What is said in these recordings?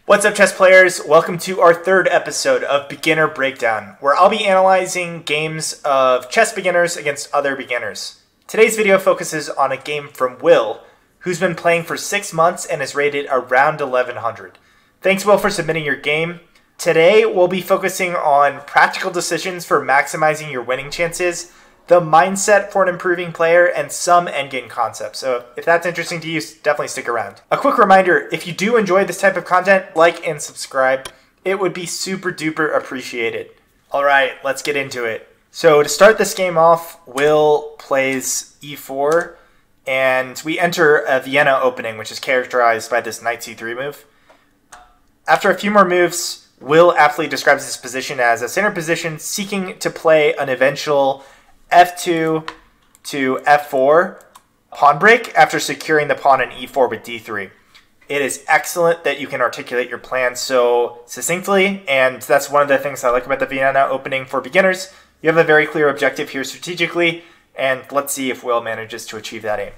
What's up, chess players? Welcome to our third episode of Beginner Breakdown, where I'll be analyzing games of chess beginners against other beginners. Today's video focuses on a game from Will, who's been playing for 6 months and is rated around 1100. Thanks, Will, for submitting your game. Today, we'll be focusing on practical decisions for maximizing your winning chances, the mindset for an improving player, and some endgame concepts. So if that's interesting to you, definitely stick around. A quick reminder, if you do enjoy this type of content, like and subscribe. It would be super duper appreciated. All right, let's get into it. So to start this game off, Will plays e4, and we enter a Vienna Opening, which is characterized by this knight c3 move. After a few more moves, Will aptly describes his position as a center position seeking to play an eventual f2 to f4 pawn break after securing the pawn in e4 with d3. It is excellent that you can articulate your plan so succinctly, and that's one of the things I like about the Vienna Opening for beginners. You have a very clear objective here strategically, and let's see if Will manages to achieve that aim.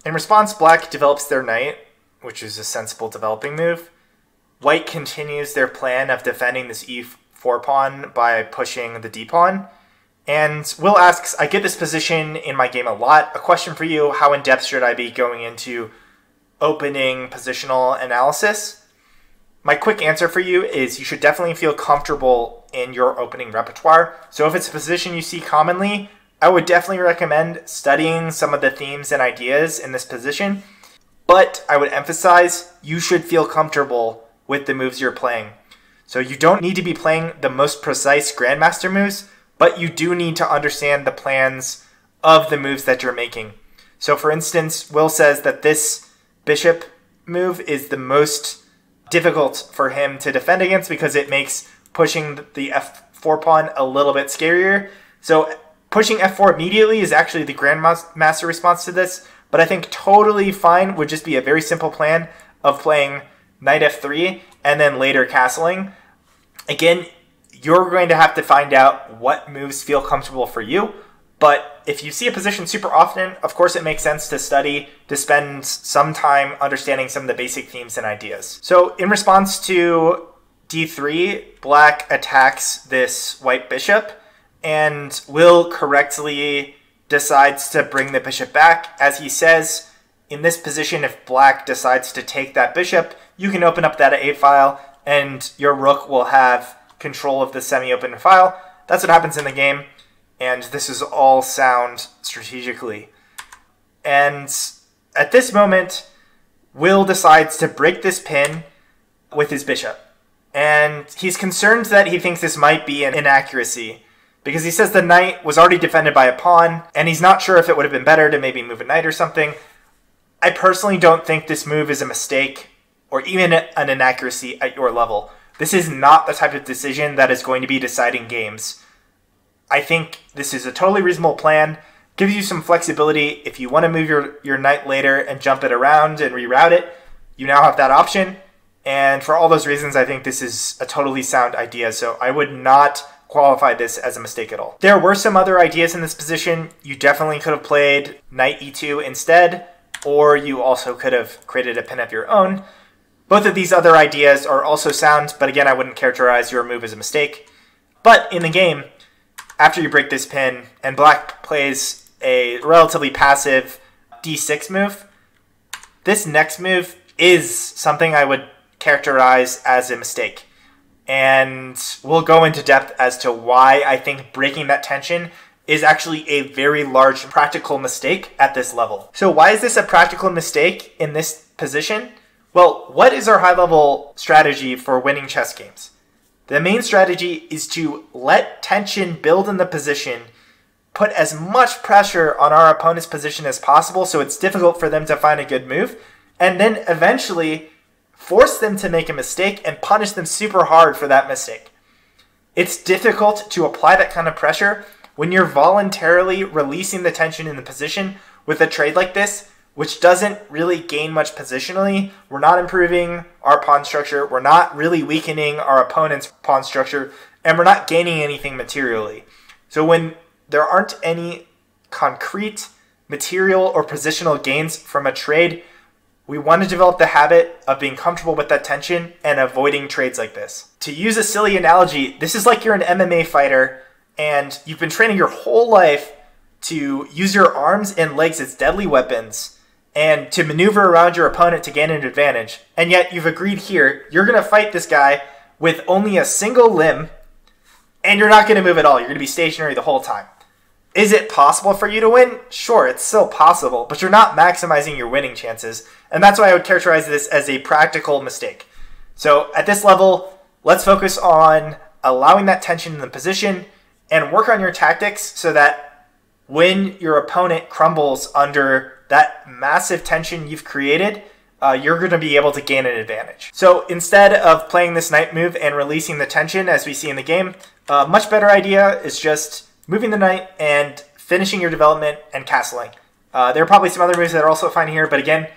In response, Black develops their knight, which is a sensible developing move. White continues their plan of defending this e4 pawn by pushing the d pawn. And Will asks, I get this position in my game a lot. A question for you, how in-depth should I be going into opening positional analysis? My quick answer for you is you should definitely feel comfortable in your opening repertoire. So if it's a position you see commonly, I would definitely recommend studying some of the themes and ideas in this position. But I would emphasize you should feel comfortable with the moves you're playing. So you don't need to be playing the most precise grandmaster moves, but you do need to understand the plans of the moves that you're making. So for instance, Will says that this bishop move is the most difficult for him to defend against because it makes pushing the f4 pawn a little bit scarier. So pushing f4 immediately is actually the grandmaster response to this, but I think totally fine would just be a very simple plan of playing knight f3 and then later castling. Again, you're going to have to find out what moves feel comfortable for you. But if you see a position super often, of course it makes sense to study, to spend some time understanding some of the basic themes and ideas. So in response to d3, Black attacks this white bishop, and Will correctly decides to bring the bishop back. As he says, in this position, if Black decides to take that bishop, you can open up that a file, and your rook will have control of the semi-open file. That's what happens in the game, and this is all sound strategically. And at this moment, Will decides to break this pin with his bishop. And he's concerned that he thinks this might be an inaccuracy, because he says the knight was already defended by a pawn, and he's not sure if it would have been better to maybe move a knight or something. I personally don't think this move is a mistake, or even an inaccuracy at your level. This is not the type of decision that is going to be deciding games. I think this is a totally reasonable plan. Gives you some flexibility. If you want to move your knight later and jump it around and reroute it, you now have that option. And for all those reasons, I think this is a totally sound idea. So I would not qualify this as a mistake at all. There were some other ideas in this position. You definitely could have played knight e2 instead, or you also could have created a pin of your own. Both of these other ideas are also sound, but again, I wouldn't characterize your move as a mistake. But in the game, after you break this pin, and Black plays a relatively passive d6 move, this next move is something I would characterize as a mistake. And we'll go into depth as to why I think breaking that tension is actually a very large practical mistake at this level. So why is this a practical mistake in this position? Well, what is our high-level strategy for winning chess games? The main strategy is to let tension build in the position, put as much pressure on our opponent's position as possible so it's difficult for them to find a good move, and then eventually force them to make a mistake and punish them super hard for that mistake. It's difficult to apply that kind of pressure when you're voluntarily releasing the tension in the position with a trade like this, which doesn't really gain much positionally. We're not improving our pawn structure, we're not really weakening our opponent's pawn structure, and we're not gaining anything materially. So when there aren't any concrete material or positional gains from a trade, we want to develop the habit of being comfortable with that tension and avoiding trades like this. To use a silly analogy, this is like you're an MMA fighter and you've been training your whole life to use your arms and legs as deadly weapons and to maneuver around your opponent to gain an advantage. And yet you've agreed here, you're going to fight this guy with only a single limb and you're not going to move at all. You're going to be stationary the whole time. Is it possible for you to win? Sure, it's still possible, but you're not maximizing your winning chances. And that's why I would characterize this as a practical mistake. So at this level, let's focus on allowing that tension in the position and work on your tactics so that when your opponent crumbles under that massive tension you've created, you're going to be able to gain an advantage. So instead of playing this knight move and releasing the tension as we see in the game, a much better idea is just moving the knight and finishing your development and castling. There are probably some other moves that are also fine here, but again,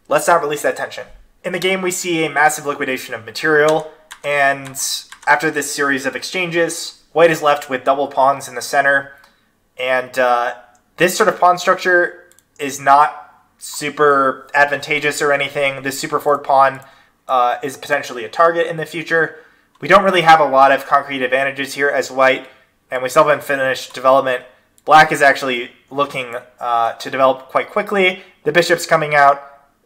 let's not release that tension. In the game, we see a massive liquidation of material, and after this series of exchanges, white is left with double pawns in the center, and this sort of pawn structure is not super advantageous or anything. This super forward pawn is potentially a target in the future. We don't really have a lot of concrete advantages here as white, and we still haven't finished development. Black is actually looking to develop quite quickly. The bishop's coming out.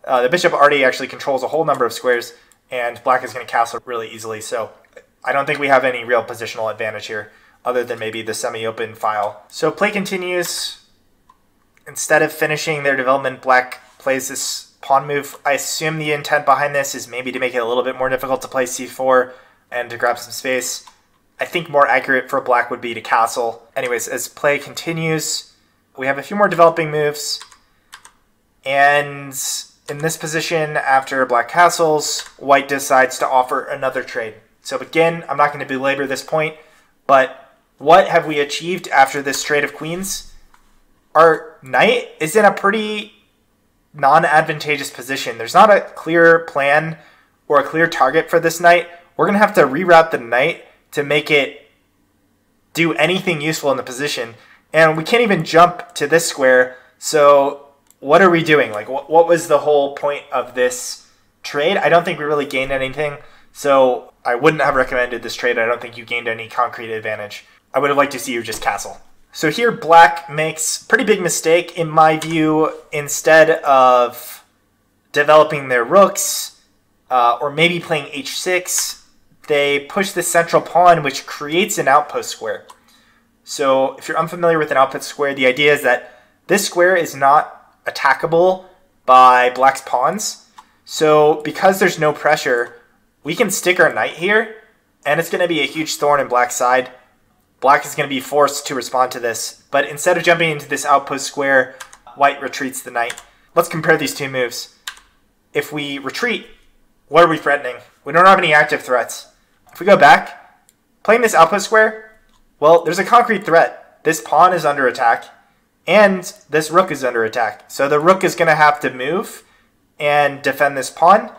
The bishop already actually controls a whole number of squares, and black is going to castle really easily. So I don't think we have any real positional advantage here, other than maybe the semi-open file. So play continues. Instead of finishing their development, black plays this pawn move. I assume the intent behind this is maybe to make it a little bit more difficult to play c4 and to grab some space. I think more accurate for black would be to castle. Anyways, as play continues, we have a few more developing moves. And in this position, after black castles, white decides to offer another trade. So again, I'm not going to belabor this point, but what have we achieved after this trade of queens? Our knight is in a pretty non-advantageous position. There's not a clear plan or a clear target for this knight. We're going to have to reroute the knight to make it do anything useful in the position. And we can't even jump to this square. So what are we doing? Like, what was the whole point of this trade? I don't think we really gained anything. So I wouldn't have recommended this trade. I don't think you gained any concrete advantage. I would have liked to see you just castle. So here black makes a pretty big mistake in my view. Instead of developing their rooks or maybe playing h6, they push the central pawn, which creates an outpost square. So if you're unfamiliar with an outpost square, the idea is that this square is not attackable by black's pawns. So because there's no pressure, we can stick our knight here, and it's going to be a huge thorn in black's side. Black is going to be forced to respond to this. But instead of jumping into this outpost square, white retreats the knight. Let's compare these two moves. If we retreat, what are we threatening? We don't have any active threats. If we go back, playing this outpost square, well, there's a concrete threat. This pawn is under attack, and this rook is under attack. So the rook is going to have to move and defend this pawn,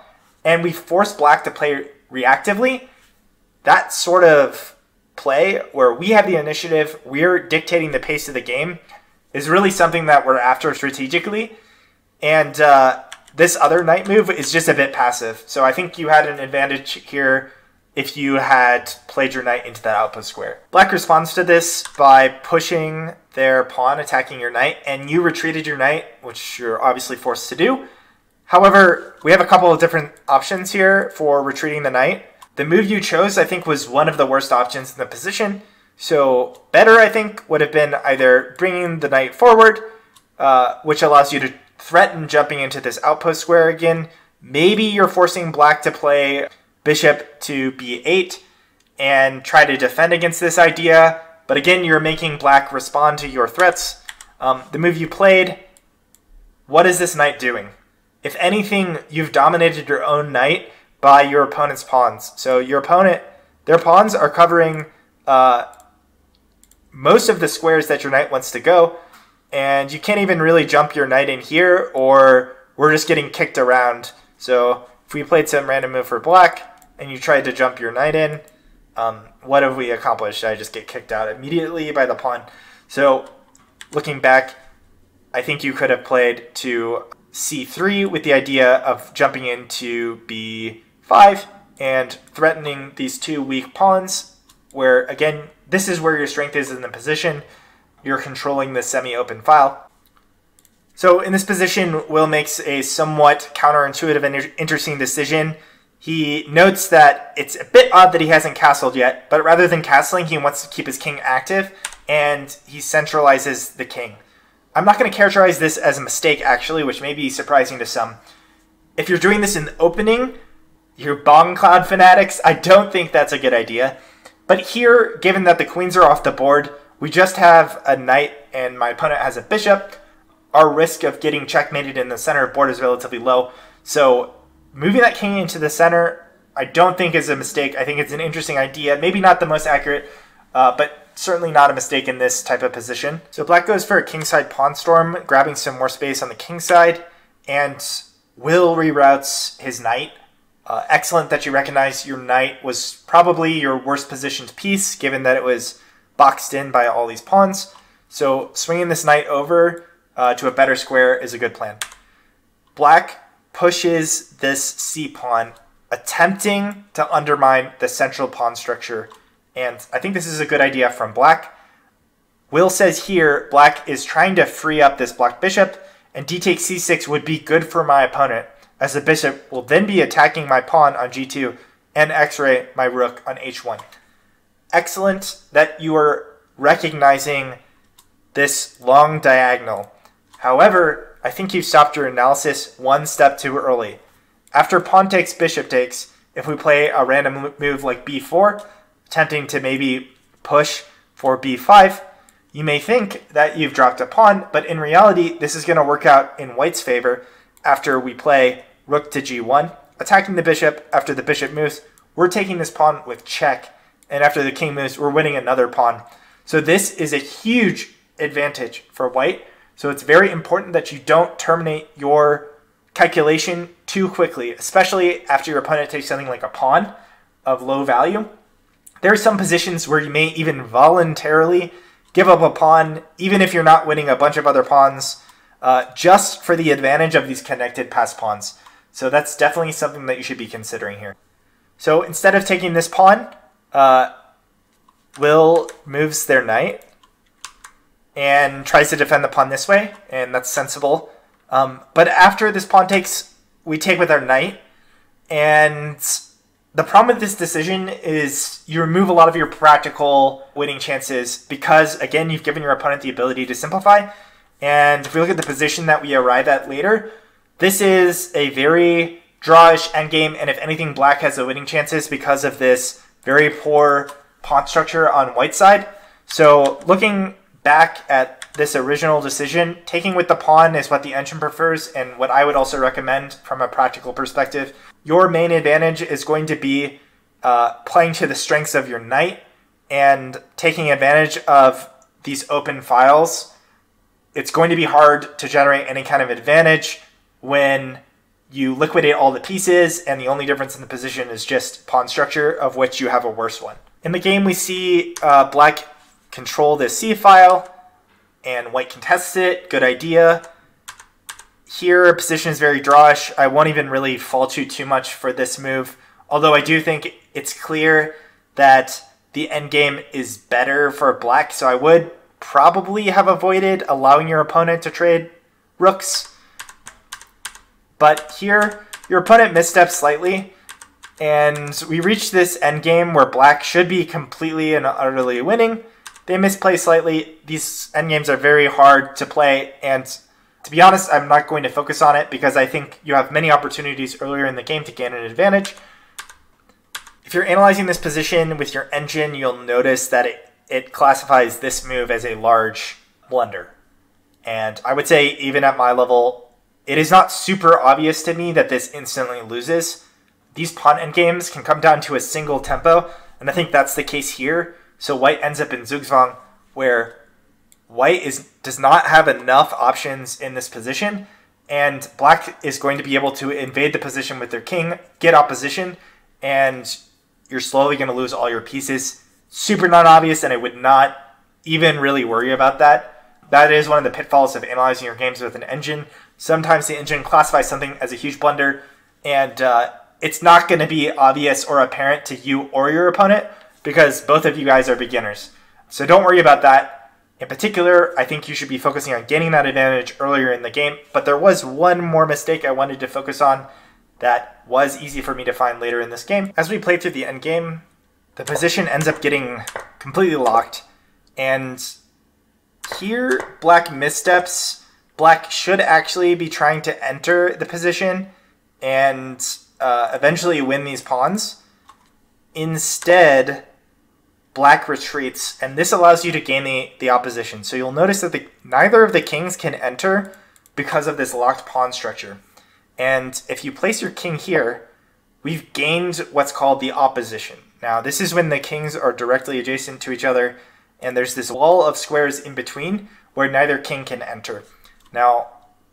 and we force black to play reactively. That sort of play, where we have the initiative, we're dictating the pace of the game, is really something that we're after strategically. And this other knight move is just a bit passive. So I think you had an advantage here if you had played your knight into that outpost square. Black responds to this by pushing their pawn, attacking your knight, and you retreated your knight, which you're obviously forced to do. However, we have a couple of different options here for retreating the knight. The move you chose, I think, was one of the worst options in the position. So better, I think, would have been either bringing the knight forward, which allows you to threaten jumping into this outpost square again. Maybe you're forcing black to play bishop to b8 and try to defend against this idea. But again, you're making black respond to your threats. The move you played, what is this knight doing? If anything, you've dominated your own knight by your opponent's pawns. So your opponent, their pawns are covering most of the squares that your knight wants to go. And you can't even really jump your knight in here, or we're just getting kicked around. So if we played some random move for black, and you tried to jump your knight in, what have we accomplished? I just get kicked out immediately by the pawn. So looking back, I think you could have played to c3 with the idea of jumping into b5 and threatening these two weak pawns, where, again, this is where your strength is in the position. You're controlling the semi-open file. So in this position, Will makes a somewhat counterintuitive and interesting decision. He notes that it's a bit odd that he hasn't castled yet, but rather than castling, he wants to keep his king active, and he centralizes the king. I'm not going to characterize this as a mistake, actually, which may be surprising to some. If you're doing this in the opening, you Bong Cloud fanatics, I don't think that's a good idea. But here, given that the queens are off the board, we just have a knight and my opponent has a bishop. Our risk of getting checkmated in the center of the board is relatively low. So moving that king into the center, I don't think is a mistake. I think it's an interesting idea. Maybe not the most accurate, but certainly not a mistake in this type of position. So black goes for a kingside pawn storm, grabbing some more space on the king side, and Will reroutes his knight. Excellent that you recognize your knight was probably your worst positioned piece, given that it was boxed in by all these pawns. So swinging this knight over to a better square is a good plan. Black pushes this c-pawn, attempting to undermine the central pawn structure. And I think this is a good idea from black. Will says here, black is trying to free up this blocked bishop, and d takes c6 would be good for my opponent, as the bishop will then be attacking my pawn on g2 and x-ray my rook on h1. Excellent that you are recognizing this long diagonal. However, I think you stopped your analysis one step too early. After pawn takes, bishop takes, if we play a random move like b4, attempting to maybe push for b5, you may think that you've dropped a pawn, but in reality, this is going to work out in white's favor after we play rook to g1, attacking the bishop. After the bishop moves, we're taking this pawn with check, and after the king moves, we're winning another pawn. So this is a huge advantage for white. So it's very important that you don't terminate your calculation too quickly, especially after your opponent takes something like a pawn of low value. There are some positions where you may even voluntarily give up a pawn, even if you're not winning a bunch of other pawns, just for the advantage of these connected pass pawns. So that's definitely something that you should be considering here. So instead of taking this pawn, Will moves their knight and tries to defend the pawn this way, and that's sensible. But after this pawn takes, we take with our knight, and the problem with this decision is you remove a lot of your practical winning chances because, again, you've given your opponent the ability to simplify. And if we look at the position that we arrive at later, this is a very drawish endgame, and if anything, black has the winning chances because of this very poor pawn structure on white side. So looking back at this original decision, taking with the pawn is what the engine prefers and what I would also recommend from a practical perspective. Your main advantage is going to be playing to the strengths of your knight and taking advantage of these open files. It's going to be hard to generate any kind of advantage when you liquidate all the pieces and the only difference in the position is just pawn structure, of which you have a worse one. In the game, we see black control this C file, and white contests it. Good idea. Here, position is very drawish. I won't even really fault you too much for this move, although I do think it's clear that the endgame is better for black, so I would probably have avoided allowing your opponent to trade rooks. But here, your opponent missteps slightly, and we reach this endgame where black should be completely and utterly winning. They misplay slightly. These endgames are very hard to play, and to be honest, I'm not going to focus on it because I think you have many opportunities earlier in the game to gain an advantage. If you're analyzing this position with your engine, you'll notice that it classifies this move as a large blunder. And I would say even at my level, it is not super obvious to me that this instantly loses. These pawn endgames can come down to a single tempo, and I think that's the case here. So white ends up in Zugzwang, where white does not have enough options in this position, and black is going to be able to invade the position with their king, get opposition, and you're slowly going to lose all your pieces. Super non-obvious, and I would not even really worry about that. That is one of the pitfalls of analyzing your games with an engine. Sometimes the engine classifies something as a huge blunder, and it's not going to be obvious or apparent to you or your opponent because both of you guys are beginners. So don't worry about that. In particular, I think you should be focusing on gaining that advantage earlier in the game, but there was one more mistake I wanted to focus on that was easy for me to find later in this game. As we play through the end game, the position ends up getting completely locked, and here black missteps. Black should actually be trying to enter the position and eventually win these pawns. Instead, black retreats, and this allows you to gain the opposition. So you'll notice that neither of the kings can enter because of this locked pawn structure. And if you place your king here, we've gained what's called the opposition. Now, this is when the kings are directly adjacent to each other, and there's this wall of squares in between where neither king can enter. Now,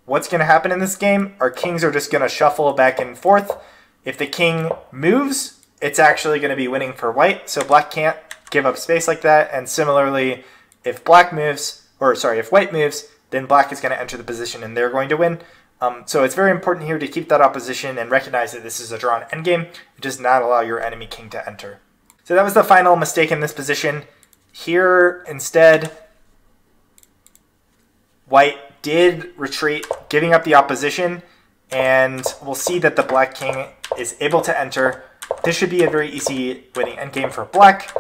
what's going to happen in this game? Our kings are just going to shuffle back and forth. If the king moves, it's actually going to be winning for white, so black can't give up space like that. And similarly, if white moves, then black is going to enter the position and they're going to win. So it's very important here to keep that opposition and recognize that this is a drawn endgame. It does not allow your enemy king to enter. So that was the final mistake in this position. Here, instead, white did retreat, giving up the opposition, and we'll see that the black king is able to enter. This should be a very easy winning endgame for black.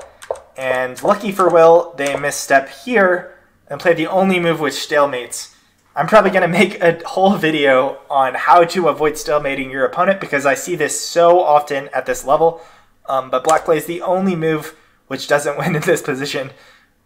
And lucky for Will, they misstep here and play the only move which stalemates. I'm probably going to make a whole video on how to avoid stalemating your opponent because I see this so often at this level. But black plays the only move which doesn't win in this position,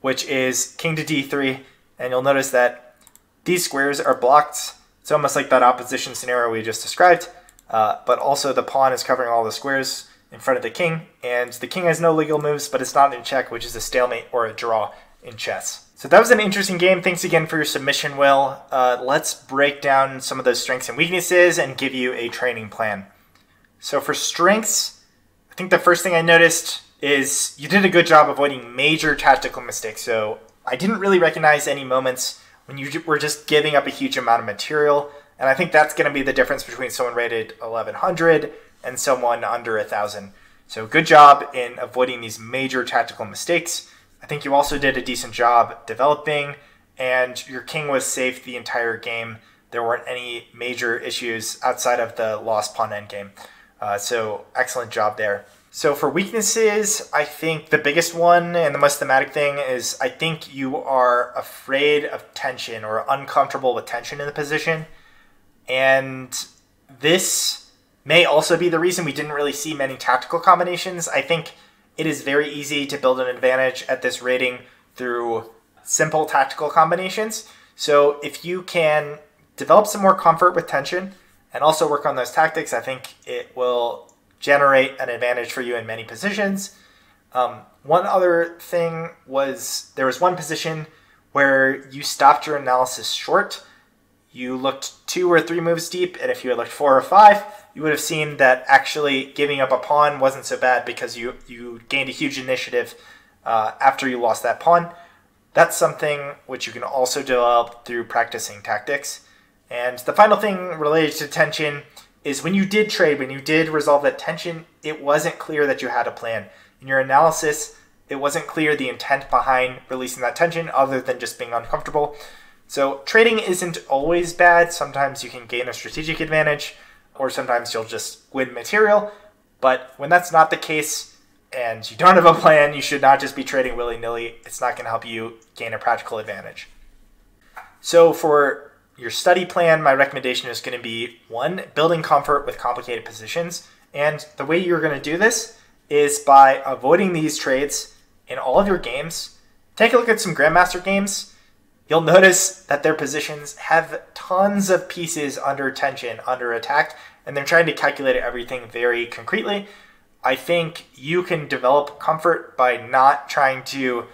which is king to d3. And you'll notice that these squares are blocked. It's almost like that opposition scenario we just described. But also the pawn is covering all the squares in front of the king. And the king has no legal moves, but it's not in check, which is a stalemate or a draw in chess. So that was an interesting game. Thanks again for your submission, Will. Let's break down some of those strengths and weaknesses and give you a training plan. So for strengths, I think the first thing I noticed is you did a good job avoiding major tactical mistakes. So I didn't really recognize any moments when you were just giving up a huge amount of material. And I think that's going to be the difference between someone rated 1100 and someone under 1000. So good job in avoiding these major tactical mistakes. I think you also did a decent job developing, and your king was safe the entire game. There weren't any major issues outside of the lost pawn endgame. So excellent job there. So for weaknesses, I think the biggest one and the most thematic thing is I think you are afraid of tension or uncomfortable with tension in the position. And this may also be the reason we didn't really see many tactical combinations. I think it is very easy to build an advantage at this rating through simple tactical combinations. So if you can develop some more comfort with tension and also work on those tactics, I think it will generate an advantage for you in many positions. One other thing was there was one position where you stopped your analysis short. You looked 2 or 3 moves deep, and if you had looked 4 or 5, you would have seen that actually giving up a pawn wasn't so bad because you gained a huge initiative after you lost that pawn. That's something which you can also develop through practicing tactics. And the final thing related to tension is when you did trade, when you did resolve that tension, it wasn't clear that you had a plan. In your analysis, it wasn't clear the intent behind releasing that tension other than just being uncomfortable. So trading isn't always bad. Sometimes you can gain a strategic advantage, or sometimes you'll just win material. But when that's not the case and you don't have a plan, you should not just be trading willy-nilly. It's not going to help you gain a practical advantage. So for your study plan, my recommendation is going to be 1, building comfort with complicated positions. And the way you're going to do this is by avoiding these trades in all of your games. Take a look at some Grandmaster games. You'll notice that their positions have tons of pieces under tension, under attack, and they're trying to calculate everything very concretely. I think you can develop comfort by not trying to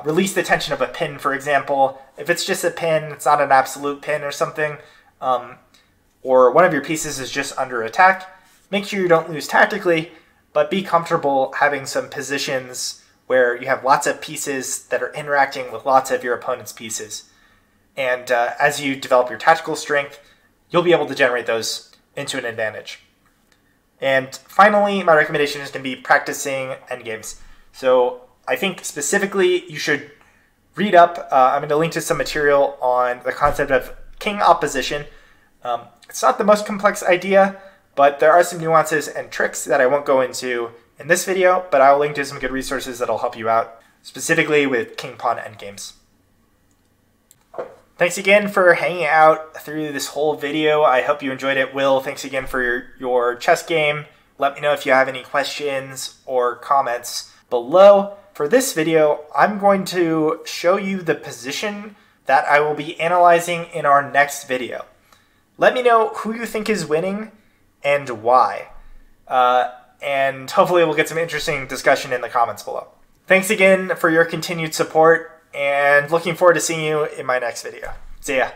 release the tension of a pin, for example. If it's just a pin, it's not an absolute pin or something, or one of your pieces is just under attack, make sure you don't lose tactically, but be comfortable having some positions where you have lots of pieces that are interacting with lots of your opponent's pieces. And as you develop your tactical strength, you'll be able to generate those into an advantage. And finally, my recommendation is going to be practicing endgames. So I think specifically you should read up. I'm going to link to some material on the concept of king opposition. It's not the most complex idea, but there are some nuances and tricks that I won't go into in this video, but I'll link to some good resources that'll help you out, specifically with king-pawn endgames. Thanks again for hanging out through this whole video. I hope you enjoyed it. Will, thanks again for your chess game. Let me know if you have any questions or comments below. For this video, I'm going to show you the position that I will be analyzing in our next video. Let me know who you think is winning and why. And hopefully we'll get some interesting discussion in the comments below. Thanks again for your continued support, and looking forward to seeing you in my next video. See ya.